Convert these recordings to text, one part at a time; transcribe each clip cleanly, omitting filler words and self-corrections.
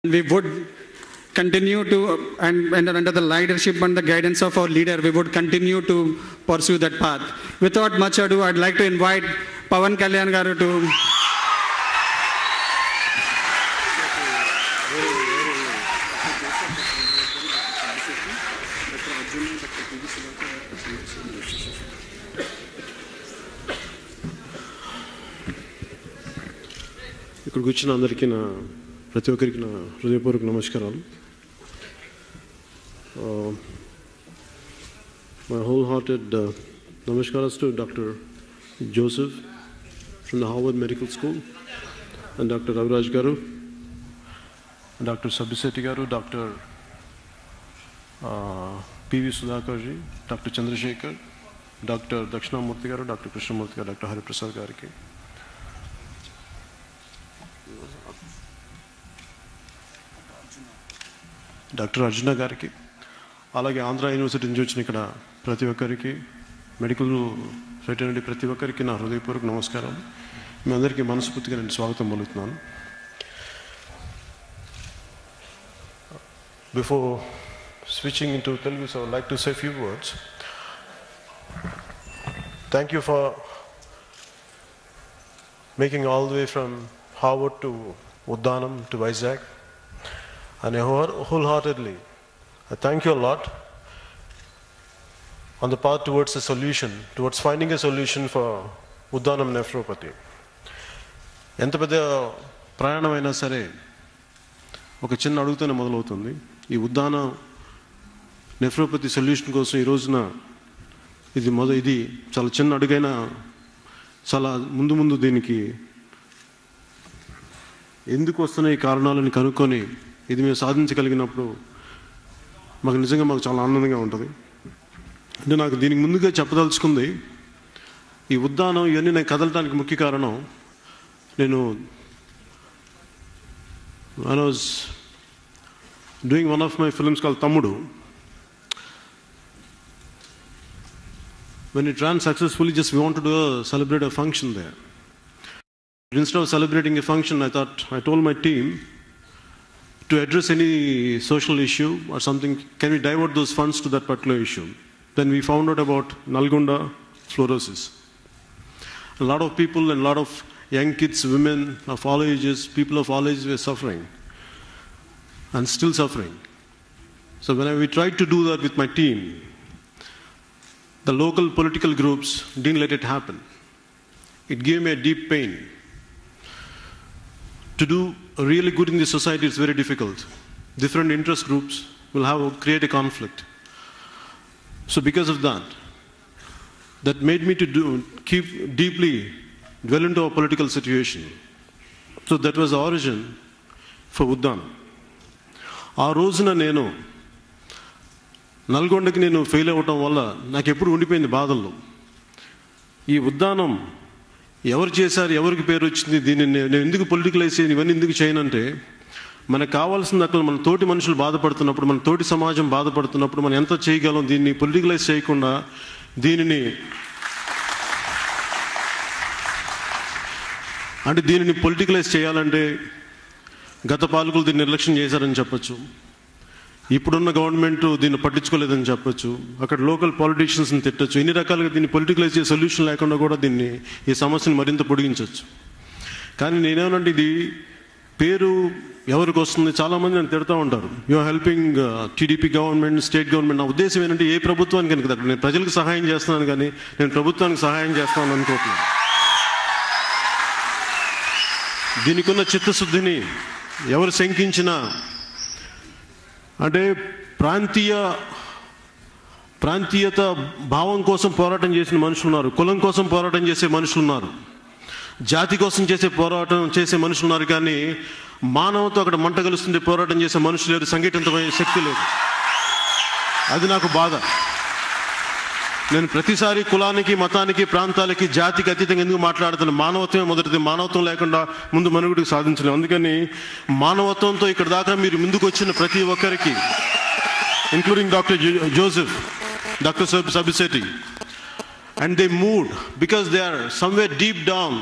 We would continue to, and under the leadership and the guidance of our leader, we would continue to pursue that path. Without much ado, I'd like to invite Pawan Kalyan garu to ఇక్కడికి వచ్చిన అందరికీ ప్రతి ఒక్కరికి నా హృదయపూర్వక నమస్కారాలు. My wholehearted namaskaras to Dr. Joseph from the Harvard Medical School and Dr. Raviraj garu, Dr. Sabiseti garu, Dr. P.V. Sudhakar ji, Dr. Chandrasekhar, Dr. Dakshinamurthy garu, Dr. Krishnamurthy garu, Dr. Hariprasad gariki, doctor Arjuna గారికి, అలాగే Andhra university నుంచి వచ్చిన ఇక్కడ ప్రతి ఒక్కరికి, medical fraternity ప్రతి ఒక్కరికి నా హృదయపూర్వక నమస్కారం. మీ అందరికీ మనస్ఫూర్తిగా నేను స్వాగతం పలుకుతున్నాను. Before switching in to Telugu, so I would like to say few words. Thank you for making all the way from Harvard to Uddanam to Vizag. And wholeheartedly, I thank you a lot on the path towards a solution, towards finding a solution for Uddanam nephropathy. ఎంత పెద్ద ప్రయాణమైనా సరే ఒక చిన్న అడుగుతోనే మొదలవుతుంది. ఈ ఉద్దాన nephropathy solution కోసం ఈ రోజున ఇది చాలా చిన్న అడుగైనా చాలా ముందు దీనికి ఎందుకు వస్తున్న ఈ కారణాలను కనుక్కొని ఇది మేము సాధించగలిగినప్పుడు మాకు చాలా ఆనందంగా ఉంటుంది. అంటే నాకు దీనికి ముందుగా చెప్పదలుచుకుంది, ఈ ఉద్దానం ఇవన్నీ నేను కదలటానికి ముఖ్య కారణం, నేను I was doing one of my films called తమ్ముడు. When it ran successfully, just we wanted to celebrate a function there. Instead of celebrating a function, I told my team, to address any social issue or something, can we divert those funds to that particular issue? Then we found out about Nalgonda fluorosis. A lot of people and a lot of young kids, women of all ages, people of all ages were suffering and still suffering. So when we tried to do that with my team, the local political groups didn't let it happen. It gave me a deep pain. To do really good in this society is very difficult. Different interest groups will create a conflict. So because of that made me to keep deeply dwell into our political situation. So that was the origin for Uddanam. ఆ రోజున నేను నల్గొండకి నేను fail అవ్వటం వల్ల నాకు ఎప్పుడు ఉండిపోయింది బాధల్లో. ఈ ఉద్దానం ఎవరు చేశారు, ఎవరికి పేరు వచ్చింది, దీన్ని నేను ఎందుకు పొలిటికలైజ్ చేయను, ఇవన్నీ ఎందుకు చేయనంటే, మనకు కావాల్సిన అక్కడ మన తోటి మనుషులు బాధపడుతున్నప్పుడు, మన తోటి సమాజం బాధపడుతున్నప్పుడు మనం ఎంత చేయగలం, దీన్ని పొలిటికలైజ్ చేయకుండా దీనిని పొలిటికలైజ్ చేయాలంటే గత పాలకులు దీన్ని నిర్లక్ష్యం చేశారని చెప్పచ్చు, ఇప్పుడున్న గవర్నమెంట్ దీన్ని పట్టించుకోలేదని చెప్పచ్చు, అక్కడ లోకల్ పాలిటీషియన్స్ని తిట్టచ్చు. ఇన్ని రకాలుగా దీన్ని పొలిటికలైజ్ చేసే సొల్యూషన్ లేకుండా కూడా ఈ సమస్యను మరింత పొడిగించవచ్చు. కానీ నేనేమనంటే, ఇది పేరు ఎవరికి వస్తుంది, చాలామంది నన్ను తిడుతూ ఉంటారు, you're helping TDP government, state government. నా ఉద్దేశం ఏంటంటే, ఏ ప్రభుత్వానికి కనుక నేను ప్రజలకు సహాయం చేస్తున్నాను కానీ నేను ప్రభుత్వానికి సహాయం చేస్తాను అనుకోవట్లేదు. దీనికి ఉన్న చిత్తశుద్ధిని ఎవరు శంకించినా, అంటే ప్రాంతీయత భావం కోసం పోరాటం చేసిన మనుషులు ఉన్నారు, కులం కోసం పోరాటం చేసే మనుషులు ఉన్నారు, జాతి కోసం పోరాటం చేసే మనుషులు ఉన్నారు. కానీ మానవతో అక్కడ మంట కలుస్తుంటే పోరాటం చేసే మనుషులు లేరు, సంఘటితమైన శక్తి లేదు. అది నాకు బాధ. నేను ప్రతిసారి కులానికి, మతానికి, ప్రాంతాలకి, జాతికి అతీతంగా ఎందుకు మాట్లాడుతున్నాను? మానవత్వమే మొదటిది. మానవత్వం లేకుండా ముందు మనుగడకు సాధించలేము. అందుకని మానవత్వంతో ఇక్కడ దాకా మీరు ముందుకు వచ్చిన ప్రతి ఒక్కరికి, including doctor Joseph, doctor Sabiseti, and they moved because they are somewhere deep down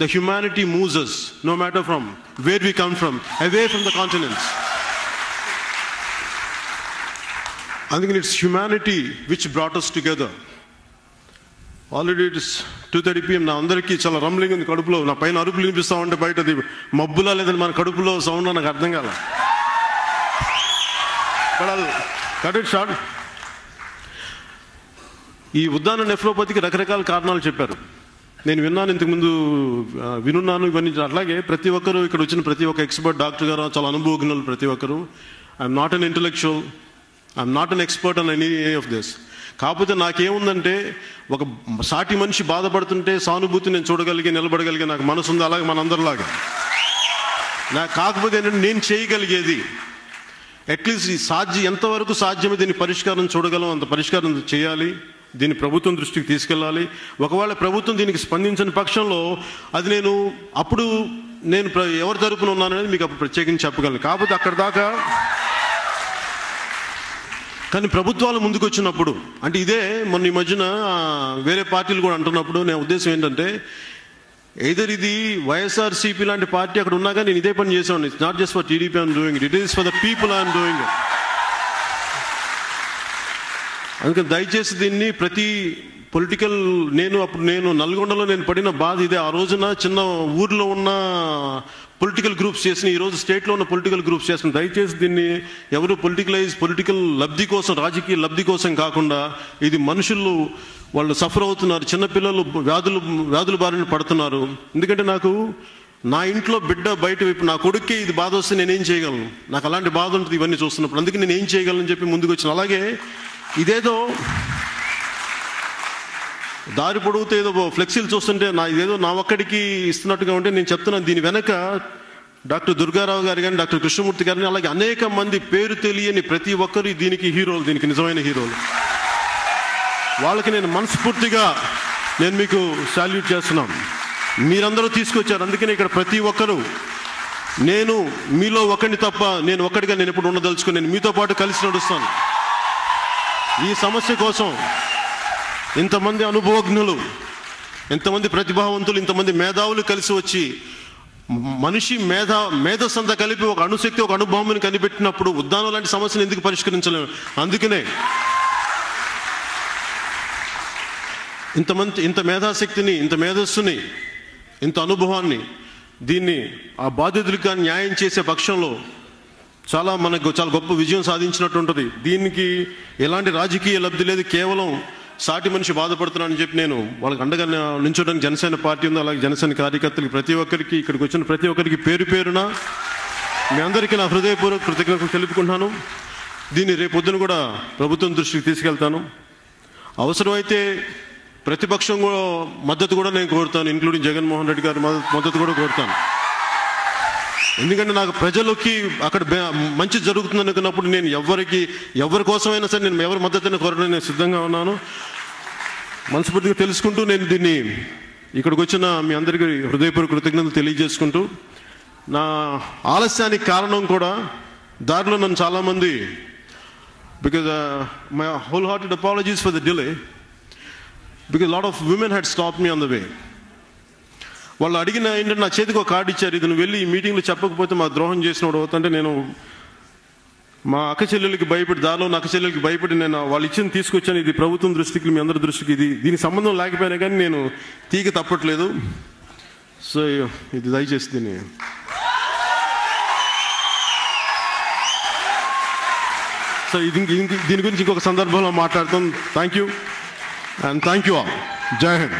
the humanity moves us, no matter from where we come from, away from the continents. I think it's humanity which brought us together. Already it is 2:30 PM. నా అందరికీ చాలా rumbling ఉంది కడుపులో. నా పైన అరుపులు వినిపిస్తూ ఉంటే బయటది మబ్బులా లేదని మన కడుపులో సౌండ్ నాకు అర్థం కాల. Cut it short. ఈ ఉద్దాన నెఫ్రోపతికి రకరకాల కారణాలు చెప్పారు. నేను విన్నాను, ఇంతకుముందు వినున్నాను ఇవన్నీ. అట్లాగే ప్రతి ఒక్కరు ఇక్కడ వచ్చిన ప్రతి ఒక్క ఎక్స్పర్ట్, డాక్టర్ గారు చాలా అనుభవజ్ఞులు ప్రతి ఒక్కరు. I'm not an intellectual, I'm not an expert on any of this. కాకపోతే నాకేముందంటే, ఒక సాటి మనిషి బాధపడుతుంటే సానుభూతి నేను చూడగలిగే, నిలబడగలిగే నాకు మనసు ఉంది, అలాగే మనందరిలాగా. నాకు కాకపోతే ఏంటంటే నేను చేయగలిగేది అట్లీస్ట్ ఎంతవరకు సాధ్యమే దీన్ని పరిష్కారం చూడగలం అంత పరిష్కారం చేయాలి. దీన్ని ప్రభుత్వం దృష్టికి తీసుకెళ్ళాలి. ఒకవేళ ప్రభుత్వం దీనికి స్పందించని పక్షంలో అది నేను ఎవరి తరపున ఉన్నాననేది మీకు అప్పుడు ప్రత్యేకించి చెప్పగలను. కాకపోతే అక్కడ దాకా కానీ ప్రభుత్వాలు ముందుకు వచ్చినప్పుడు, అంటే ఇదే మొన్న ఈ మధ్యన వేరే పార్టీలు కూడా అంటున్నప్పుడు నా ఉద్దేశం ఏంటంటే, ఎయిదర్ ఇది వైఎస్ఆర్సీపీ లాంటి పార్టీ అక్కడ ఉన్నా కానీ నేను ఇదే పని చేసాను. It's not just for TDP I'm doing it, it is for the people I'm doing it. అందుకని దయచేసి దీన్ని నేను నల్గొండలో నేను పడిన బాధ ఇదే. ఆ రోజున చిన్న ఊర్లో ఉన్న పొలిటికల్ గ్రూప్స్ చేసిన, ఈరోజు స్టేట్లో ఉన్న పొలిటికల్ గ్రూప్స్ చేసిన. దయచేసి దీన్ని ఎవరు పొలిటికల్ లబ్ధి కోసం, రాజకీయ లబ్ధి కోసం కాకుండా, ఇది మనుషులు వాళ్ళు సఫర్ అవుతున్నారు, చిన్నపిల్లలు వ్యాధుల బారిన పడుతున్నారు. ఎందుకంటే నాకు నా ఇంట్లో బిడ్డ బయట వైపు నా కొడుక్కి ఇది బాధ వస్తే నేనేం చేయగలను, నాకు అలాంటి బాధ ఉంటుంది ఇవన్నీ చూస్తున్నప్పుడు. అందుకే నేను ఏం చేయగలను చెప్పి ముందుకు వచ్చిన. అలాగే ఇదేదో దారి పొడుగుతో ఏదో ఫ్లెక్సీలు చూస్తుంటే ఇదేదో నా ఒక్కడికి ఇస్తున్నట్టుగా ఉంటే, నేను చెప్తున్నాను దీని వెనక డాక్టర్ దుర్గారావు గారు కానీ, డాక్టర్ కృష్ణమూర్తి గారిని, అలాగే అనేక మంది పేరు తెలియని ప్రతి ఒక్కరు దీనికి హీరోలు, దీనికి నిజమైన హీరోలు. వాళ్ళకి నేను మనస్ఫూర్తిగా మీకు సాల్యూట్ చేస్తున్నాను. మీరందరూ తీసుకొచ్చారు. అందుకనే ఇక్కడ ప్రతి ఒక్కరూ, నేను మీలో ఒకరిని తప్ప నేను ఒక్కడిగా నేను ఎప్పుడు ఉండదలుచుకుని నేను మీతో పాటు కలిసి నడుస్తాను. ఈ సమస్య కోసం ఇంతమంది అనుభవజ్ఞులు, ఇంతమంది ప్రతిభావంతులు, ఇంతమంది మేధావులు కలిసి వచ్చి మనిషి మేధస్సంతా కలిపి ఒక అణుశక్తి, ఒక అణుబాంబుని కనిపెట్టినప్పుడు ఉద్దానం లాంటి సమస్యను ఎందుకు పరిష్కరించలేము? అందుకనే ఇంత మేధాశక్తిని, ఇంత మేధస్సుని, ఇంత అనుభవాన్ని, దీన్ని ఆ బాధితులకు న్యాయం చేసే పక్షంలో మనకు చాలా గొప్ప విజయం సాధించినట్టు ఉంటుంది. దీనికి ఎలాంటి రాజకీయ లబ్ధి లేదు, కేవలం సాటి మనిషి బాధపడుతున్నానని చెప్పి నేను వాళ్ళకి అండగా నిల్చోడానికి జనసేన పార్టీ ఉంది. అలాగే జనసేన కార్యకర్తలకి ప్రతి ఒక్కరికి, ఇక్కడికి వచ్చిన ప్రతి ఒక్కరికి పేరు పేరున మీ అందరికీ నా హృదయపూర్వక కృతజ్ఞతలు తెలుపుకుంటున్నాను. దీన్ని రేపొద్దున కూడా ప్రభుత్వం దృష్టికి తీసుకెళ్తాను. అవసరమైతే ప్రతిపక్షం మద్దతు కూడా నేను కోరుతాను, ఇంక్లూడింగ్ జగన్మోహన్ రెడ్డి గారి మద్దతు కూడా కోరుతాను. ఎందుకంటే నాకు ప్రజలకి అక్కడ మంచి జరుగుతుంది అనుకున్నప్పుడు నేను ఎవరి కోసమైనా సరే నేను ఎవరి మద్దతుని కోరడానికి నేను సిద్ధంగా ఉన్నాను. మనస్ఫూర్తిగా తెలుసుకుంటూ నేను దీన్ని ఇక్కడికి వచ్చిన మీ అందరికీ హృదయపూర్వక కృతజ్ఞతలు తెలియజేసుకుంటూ, నా ఆలస్యానికి కారణం కూడా దారిలో నన్ను చాలామంది, because my whole hearted apologies for the delay, because lot of women had stop me on the way. వాళ్ళు అడిగిన ఏంటంటే, నా చేతికి ఒక కార్డు ఇచ్చారు, ఇది నువ్వు వెళ్ళి ఈ మీటింగ్లో చెప్పకపోతే మా ద్రోహం చేసినప్పుడు అవుతుంటే, నేను మా అక్క చెల్లెలకి భయపడి, దారిలో నా అక్క చెల్లెలకి భయపడి నేను వాళ్ళు ఇచ్చింది తీసుకొచ్చాను. ఇది ప్రభుత్వం దృష్టికి, మీ అందరి దృష్టికి దీనికి సంబంధం లేకపోయినా కానీ నేను తీగ తప్పట్లేదు. సో ఇది దయచేసి దీని గురించి ఇంకొక సందర్భంలో మాట్లాడతాం. Thank you and thank you all. జై హింద్.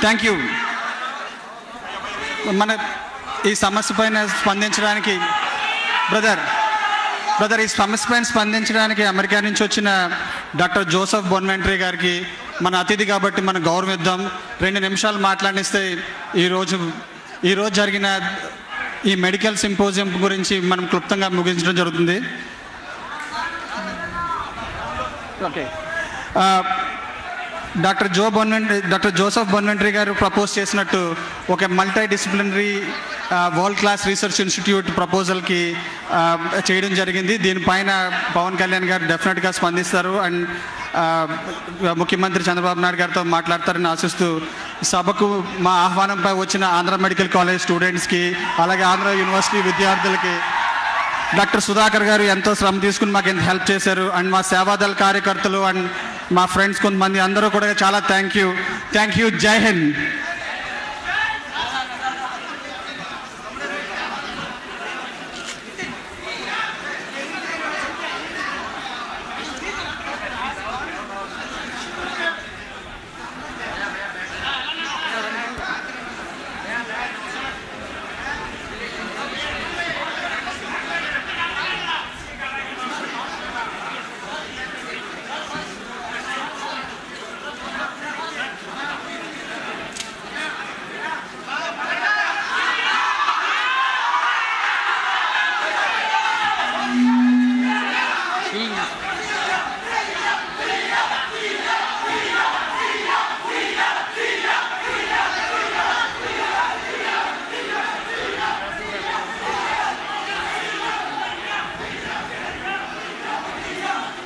Thank you. మన ఈ సమస్య పైన స్పందించడానికి బ్రదర్ ఈ సమస్య పైన స్పందించడానికి అమెరికా నుంచి వచ్చిన డాక్టర్ జోసెఫ్ బొన్వెంట్రీ గారికి మన అతిథి కాబట్టి మనం గౌరవిద్దాం. 2 నిమిషాలు మాట్లాడిస్తే ఈరోజు జరిగిన ఈ మెడికల్ సింపోజియం గురించి మనం క్లుప్తంగా ముగించడం జరుగుతుంది. ఓకే, డాక్టర్ జోసెఫ్ బొన్వెంట్రీ గారు ప్రపోజ్ చేసినట్టు ఒక multi disciplinary world class research institute ప్రపోజల్కి చేయడం జరిగింది. దీనిపైన పవన్ కళ్యాణ్ గారు డెఫినెట్గా స్పందిస్తారు అండ్ ముఖ్యమంత్రి చంద్రబాబు నాయుడు గారితో మాట్లాడతారని ఆశిస్తూ సభకు మా ఆహ్వానంపై వచ్చిన ఆంధ్ర మెడికల్ కాలేజ్ స్టూడెంట్స్కి, అలాగే ఆంధ్ర యూనివర్సిటీ విద్యార్థులకి డాక్టర్ సుధాకర్ గారు ఎంతో శ్రమ తీసుకుని మాకు ఎంత హెల్ప్ చేశారు అండ్ మా సేవాదళ కార్యకర్తలు అండ్ మా ఫ్రెండ్స్ కొంతమంది అందరూ కూడా చాలా థ్యాంక్ యూ. జై హింద్.